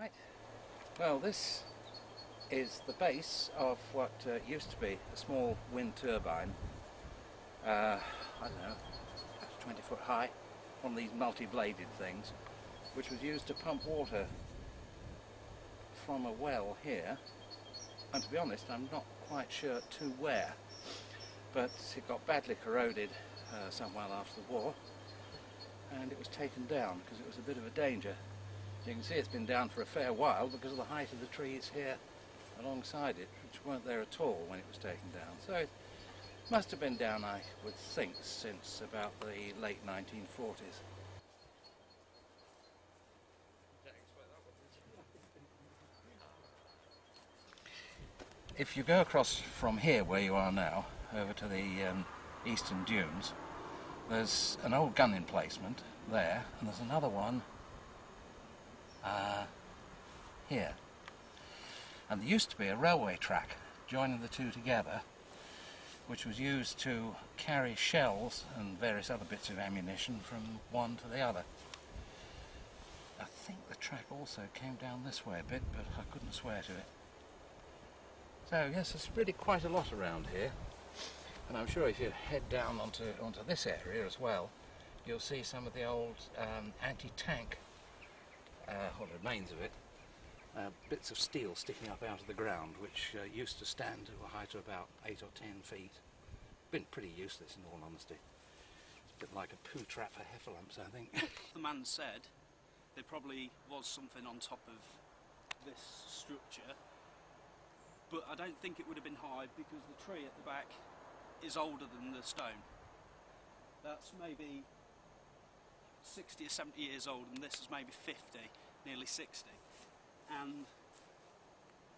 Right. Well, this is the base of what used to be a small wind turbine. I don't know, 20 foot high, one of these multi-bladed things, which was used to pump water from a well here, and to be honest I'm not quite sure to where, but it got badly corroded some while after the war, and it was taken down because it was a bit of a danger. You can see it's been down for a fair while because of the height of the trees here alongside it, which weren't there at all when it was taken down. So it must have been down, I would think, since about the late 1940s. If you go across from here where you are now over to the eastern dunes, there's an old gun emplacement there, and there's another one here. And there used to be a railway track joining the two together, which was used to carry shells and various other bits of ammunition from one to the other. I think the track also came down this way a bit, but I couldn't swear to it. So yes, there's really quite a lot around here, and I'm sure if you head down onto this area as well, you'll see some of the old anti-tank, or remains of it, bits of steel sticking up out of the ground, which used to stand to a height of about 8 or 10 feet. Been pretty useless in all honesty. It's a bit like a poo trap for heffalumps, I think. The man said there probably was something on top of this structure, but I don't think it would have been high because the tree at the back is older than the stone. That's maybe 60 or 70 years old, and this is maybe 50, nearly 60. And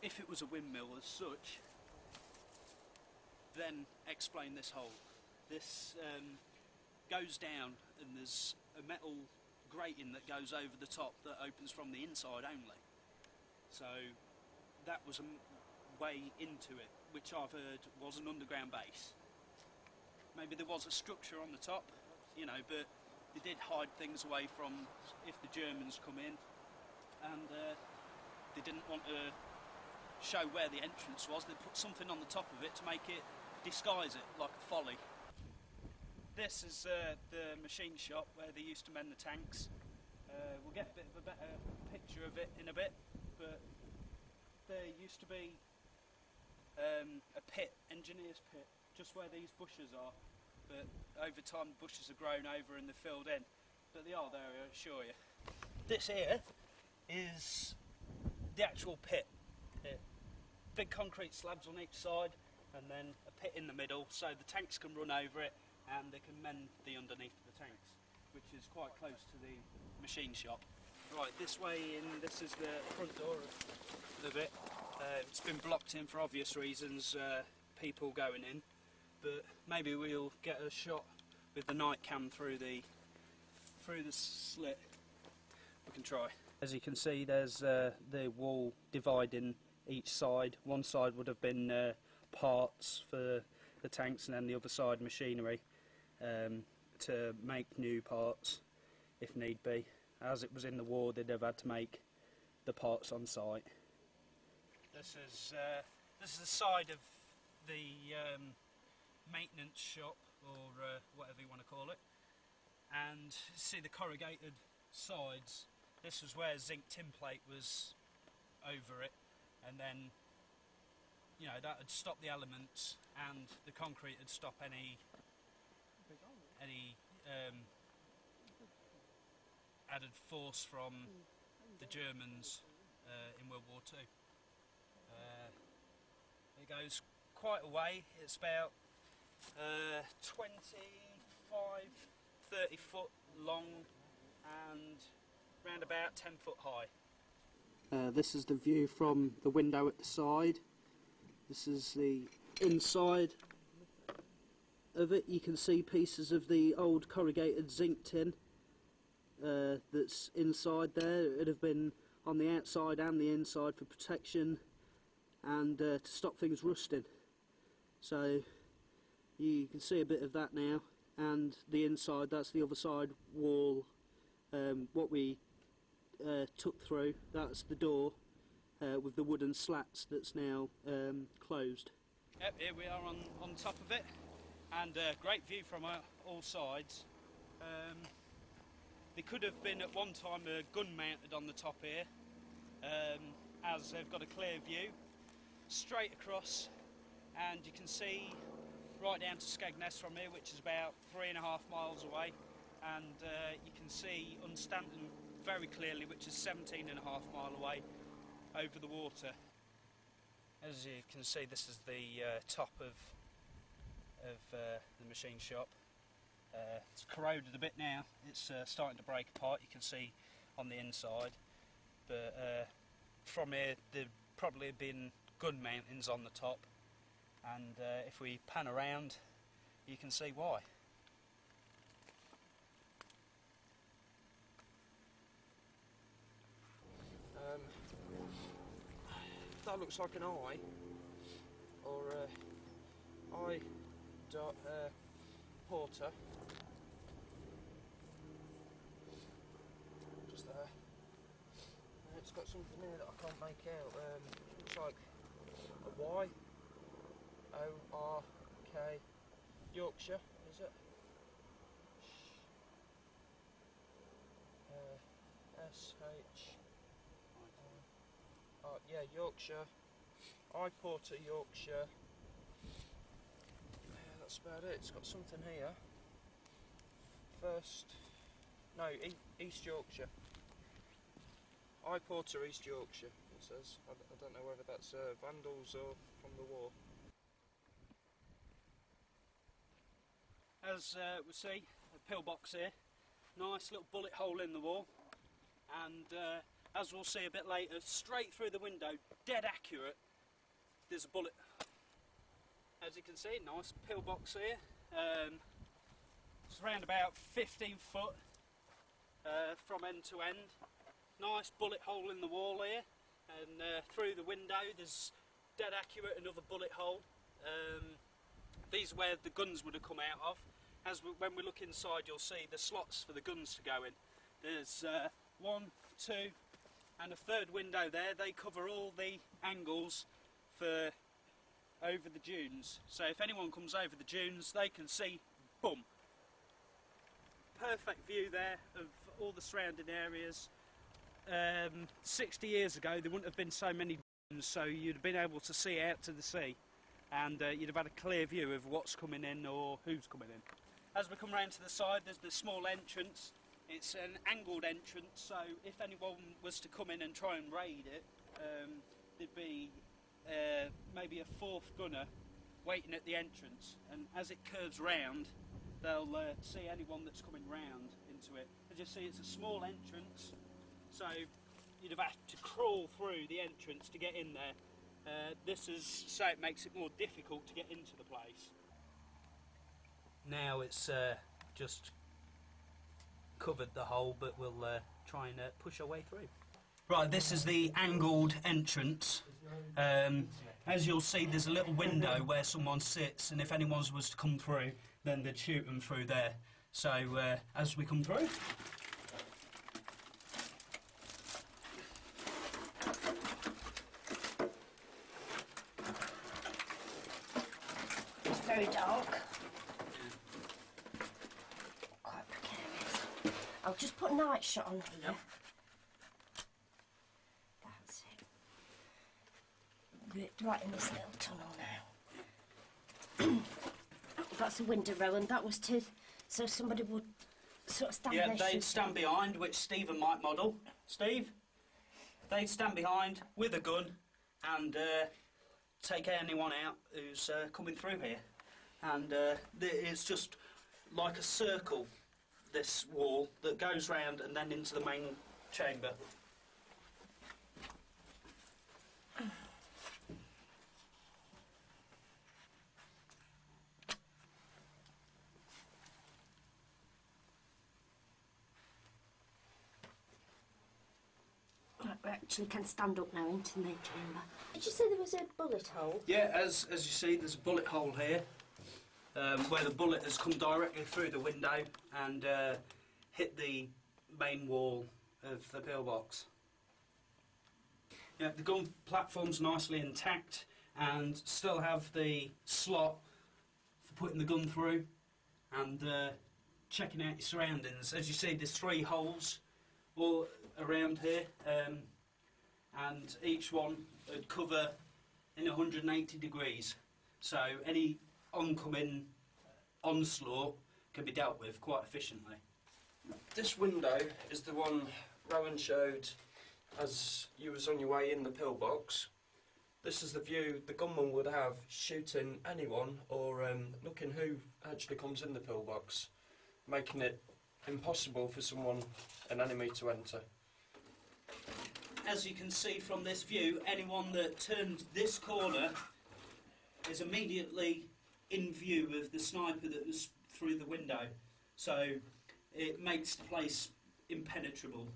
if it was a windmill as such, then explain this hole. This goes down, and there's a metal grating that goes over the top that opens from the inside only. So that was a way into it, which I've heard was an underground base. Maybe there was a structure on the top, you know, but they did hide things away from if the Germans come in, and they didn't want to show where the entrance was. They put something on the top of it to make it disguise it, like a folly. This is the machine shop where they used to mend the tanks. We'll get a bit of a better picture of it in a bit, but there used to be a pit, engineer's pit, just where these bushes are, but over time the bushes have grown over and they're filled in, but they are there, I assure you. This here is the actual pit here. Big concrete slabs on each side and then a pit in the middle, so the tanks can run over it and they can mend the underneath of the tanks, which is quite close to the machine shop. Right, this way in, this is the front door of it. It's been blocked in for obvious reasons, people going in, but maybe we'll get a shot with the night cam through the slit. We can try. As you can see, there's the wall dividing each side. One side would have been parts for the tanks, and then the other side machinery to make new parts if need be. As it was in the war, they'd have had to make the parts on site. This is the side of the maintenance shop, or whatever you want to call it, and see the corrugated sides. This was where zinc tin plate was over it, and then, you know, that would stop the elements, and the concrete would stop any added force from the Germans in World War II. It goes quite a way. It's about 25, 30 foot long and round about 10 foot high. This is the view from the window at the side. This is the inside of it. You can see pieces of the old corrugated zinc tin that's inside there. It would have been on the outside and the inside for protection and to stop things rusting. So you can see a bit of that now, and the inside, that's the other side wall. What we took through. That's the door with the wooden slats that's now closed. Yep, here we are on top of it, and great view from all sides. There could have been at one time a gun mounted on the top here, as they've got a clear view straight across, and you can see right down to Skegness from here, which is about 3.5 miles away, and you can see Unstanton very clearly, which is 17.5 miles away over the water. As you can see, this is the top of the machine shop. It's corroded a bit now. It's starting to break apart. You can see on the inside, but from here there probably have been gun mountings on the top, and if we pan around, you can see why. That looks like an eye, or eye dot porter. Just there. And it's got something here that I can't make out. Looks like a Y. O-R-K. Yorkshire, is it? S-H. Oh, yeah, Yorkshire. I Porter, Yorkshire. Yeah, that's about it. It's got something here. First. No, East Yorkshire. I Porter, East Yorkshire, it says. I don't know whether that's vandals or from the war. As we see, a pillbox here. Nice little bullet hole in the wall. And as we'll see a bit later, straight through the window, dead accurate, there's a bullet. As you can see, nice pillbox here. It's around about 15 foot from end to end. Nice bullet hole in the wall here, and through the window there's dead accurate another bullet hole. These are where the guns would have come out of. When we look inside, you'll see the slots for the guns to go in. There's 1, 2 and a third window there. They cover all the angles for over the dunes, so if anyone comes over the dunes they can see, boom, perfect view there of all the surrounding areas. 60 years ago there wouldn't have been so many dunes, so you'd have been able to see out to the sea, and you'd have had a clear view of what's coming in or who's coming in. As we come round to the side, there's the small entrance. It's an angled entrance, so if anyone was to come in and try and raid it, there'd be maybe a fourth gunner waiting at the entrance, and as it curves round, they'll see anyone that's coming round into it. As you see, it's a small entrance, so you'd have had to crawl through the entrance to get in there. This is so it makes it more difficult to get into the place. Now it's just covered the hole, but we'll try and push our way through. Right, this is the angled entrance. As you'll see, there's a little window where someone sits, and if anyone was to come through, then they'd shoot them through there. So as we come through, it's very dark. Quite precarious. I'll just put a night shot on here. Yep. That's it. Right in this little tunnel now. That's a window row, and that was to so somebody would sort of stand there. Yeah, they'd stand behind, which Stephen might model. Steve? They'd stand behind with a gun and take anyone out who's coming through here. And it's just like a circle, this wall, that goes round and then into the main chamber. Right, we actually can stand up now into the main chamber. Did you say there was a bullet hole? Yeah, as you see, there's a bullet hole here, where the bullet has come directly through the window and hit the main wall of the pillbox. Yeah, the gun platform's nicely intact and still have the slot for putting the gun through and checking out your surroundings. As you see, there's 3 holes all around here, and each one would cover in 180 degrees. So any oncoming onslaught can be dealt with quite efficiently. This window is the one Rowan showed as you was on your way in the pillbox. This is the view the gunman would have shooting anyone or looking who actually comes in the pillbox, making it impossible for someone, an enemy, to enter. As you can see from this view, anyone that turns this corner is immediately in view of the sniper that was through the window, so it makes the place impenetrable.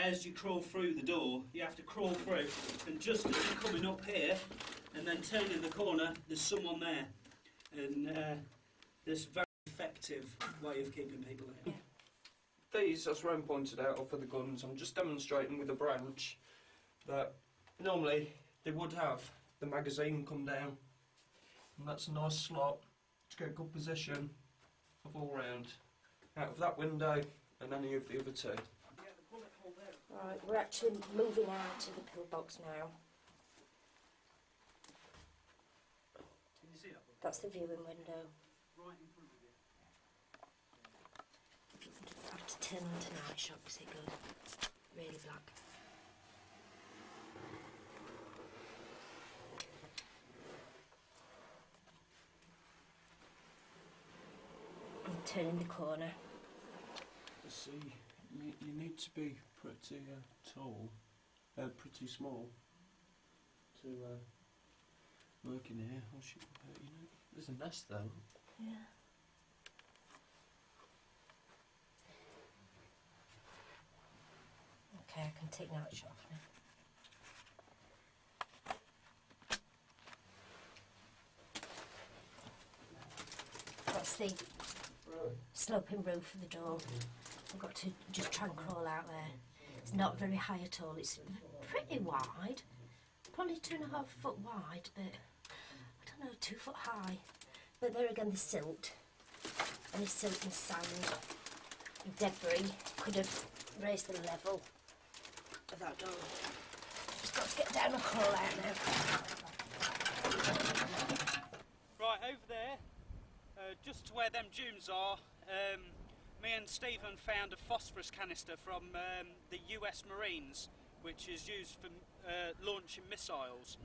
As you crawl through the door, you have to crawl through, and just as you're coming up here and then turning the corner, there's someone there, and this very effective way of keeping people out. These, as Rowan pointed out, are for the guns. I'm just demonstrating with a branch that normally they would have the magazine come down, and that's a nice slot to get good position of all round out of that window and any of the other 2. Right, we're actually moving out to the pillbox now. Can you see that? That's the viewing window. Right in front of you. I have to turn on to night shot because it goes really black. I'm turning the corner. See, you need to be pretty tall, pretty small to work in here. Or should, you know, there's a nest though. Yeah. Okay, I can take night shot off now. That's the sloping roof of the door. I've got to just try and crawl out there. It's not very high at all. It's pretty wide, probably 2.5 foot wide, but I don't know, 2 foot high. But there again, the silt, any silt and sand and debris could have raised the level of that door. Just got to get down and crawl out now. Right, over there, just to where them dunes are, me and Stephen found a phosphorus canister from the US Marines, which is used for launching missiles.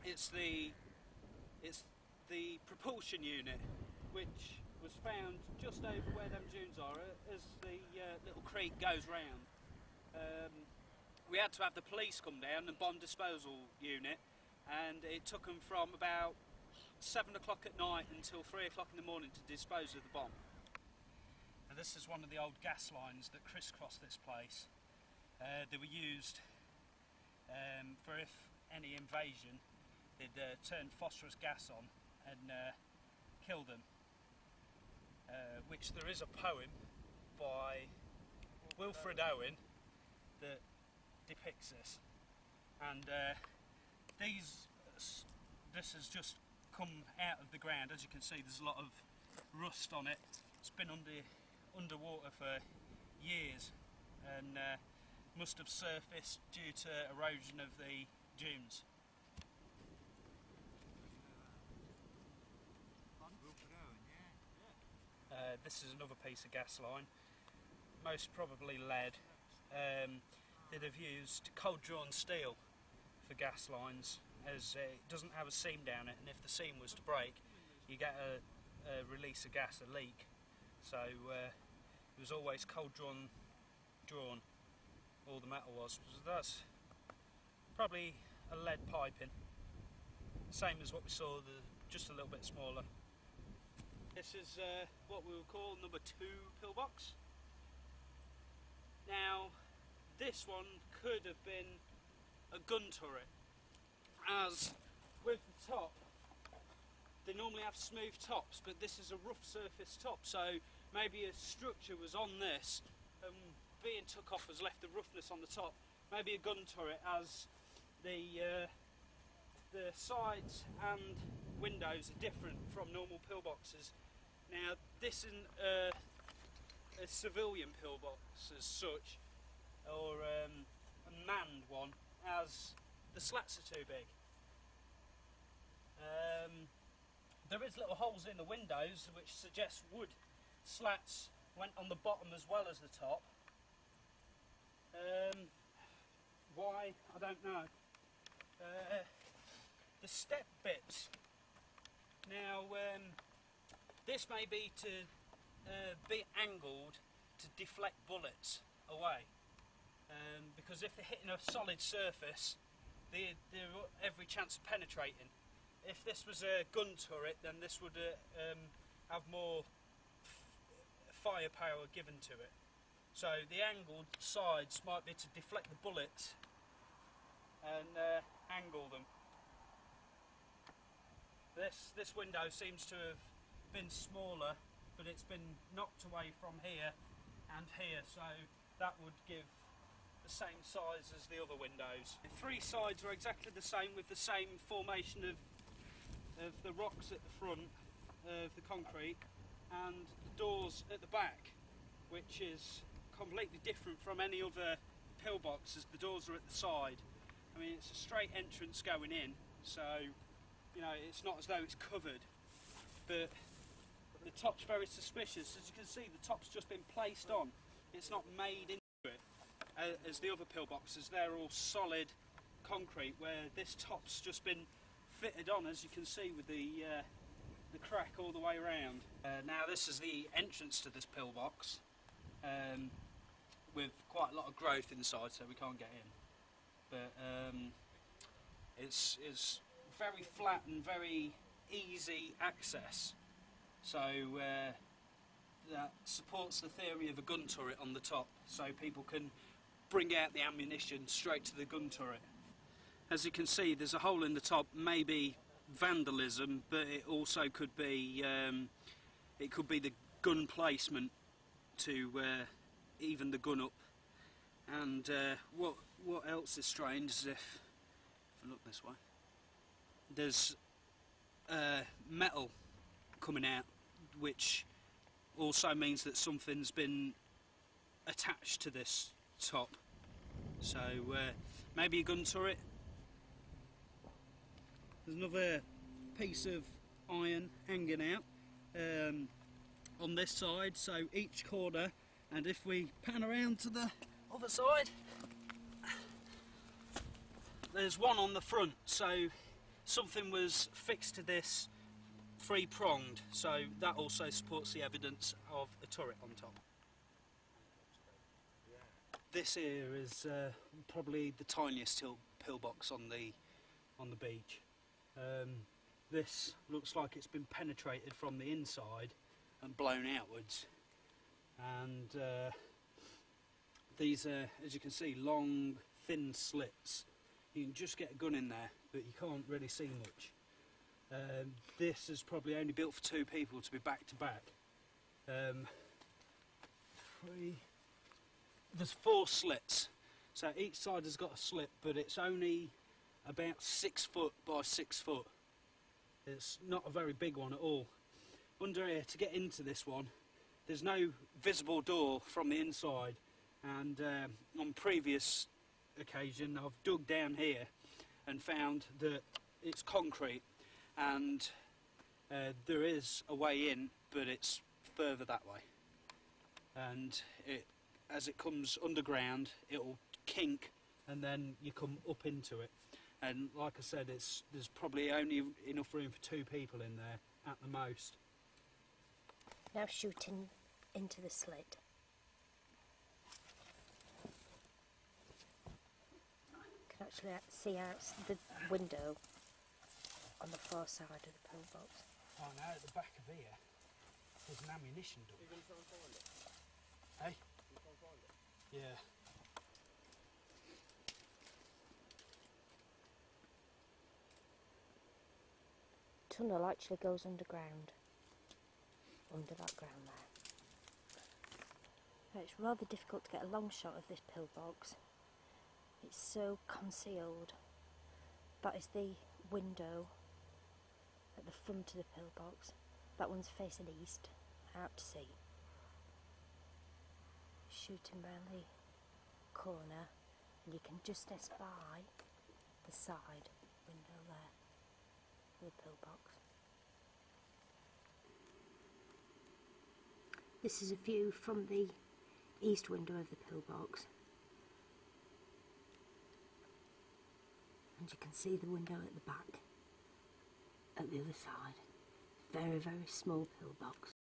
It's the propulsion unit, which was found just over where them dunes are, as the little creek goes round. We had to have the police come down, the bomb disposal unit, and it took them from about 7 o'clock at night until 3 o'clock in the morning to dispose of the bomb. And this is one of the old gas lines that crisscross this place. They were used for if any invasion, they'd turn phosphorus gas on and kill them. Which there is a poem by Wilfred Owen that depicts this. And this has just come out of the ground. As you can see, there's a lot of rust on it. It's been underwater for years and must have surfaced due to erosion of the dunes. This is another piece of gas line, most probably lead. They'd have used cold drawn steel for gas lines, as it doesn't have a seam down it, and if the seam was to break, you get a release of gas, a leak. So it was always cold drawn, all the metal was. So that's probably a lead piping, same as what we saw, just a little bit smaller. This is what we would call number 2 pillbox. Now, this one could have been a gun turret, as with the top, they normally have smooth tops, but this is a rough surface top, so maybe a structure was on this and being took off has left the roughness on the top. Maybe a gun turret, as the sides and windows are different from normal pillboxes. Now this isn't a civilian pillbox as such, or a manned one, as the slats are too big. There is little holes in the windows which suggest wood slats went on the bottom as well as the top. Why? I don't know. The step bits. Now, this may be to be angled to deflect bullets away, because if they're hitting a solid surface, they're every chance of penetrating. If this was a gun turret, then this would have more firepower given to it. So the angled sides might be to deflect the bullets and angle them. This window seems to have been smaller, but it's been knocked away from here and here, so that would give the same size as the other windows. The three sides are exactly the same, with the same formation of the rocks at the front of the concrete, and the doors at the back, which is completely different from any other pillboxes. The doors are at the side. I mean, it's a straight entrance going in, so you know, it's not as though it's covered, but the top's very suspicious. As you can see, the top's just been placed on. It's not made into it, as the other pillboxes. They're all solid concrete, where this top's just been fitted on, as you can see, with the crack all the way around. Now this is the entrance to this pillbox, with quite a lot of growth inside, so we can't get in. But it's very flat and very easy access, so that supports the theory of a gun turret on the top, so people can bring out the ammunition straight to the gun turret. As you can see, there's a hole in the top, maybe vandalism, but it also could be the gun placement to even the gun up. And what else is strange is if I look this way, there's metal coming out, which also means that something's been attached to this top. So maybe a gun turret. There's another piece of iron hanging out on this side, so each corner, and if we pan around to the other side, there's one on the front, so something was fixed to this three-pronged, so that also supports the evidence of a turret on top. This here is probably the tiniest pillbox on the beach. This looks like it's been penetrated from the inside and blown outwards, and these are, as you can see, long thin slits. You can just get a gun in there, but you can't really see much. This is probably only built for two people to be back to back. There's four slits, so each side has got a slit, but it's only about 6 foot by 6 foot. It's not a very big one at all. Under here, to get into this one, there's no visible door from the inside, and on previous occasion I've dug down here and found that it's concrete, and there is a way in, but it's further that way, and as it comes underground it'll kink and then you come up into it. And like I said, there's probably only enough room for two people in there at the most. Now shooting into the slit. You can actually see out the window on the far side of the pillbox. Oh, now at the back of here, there's an ammunition dump. You going to try and find it? Hey? You try and find it? Yeah. Tunnel actually goes underground, under that ground But it's rather difficult to get a long shot of this pillbox. It's so concealed. That is the window at the front of the pillbox. That one's facing east, out to sea. Shooting round the corner, and you can just espy the side window there, the pillbox. This is a view from the east window of the pillbox, and you can see the window at the back at the other side. Very, very small pillbox.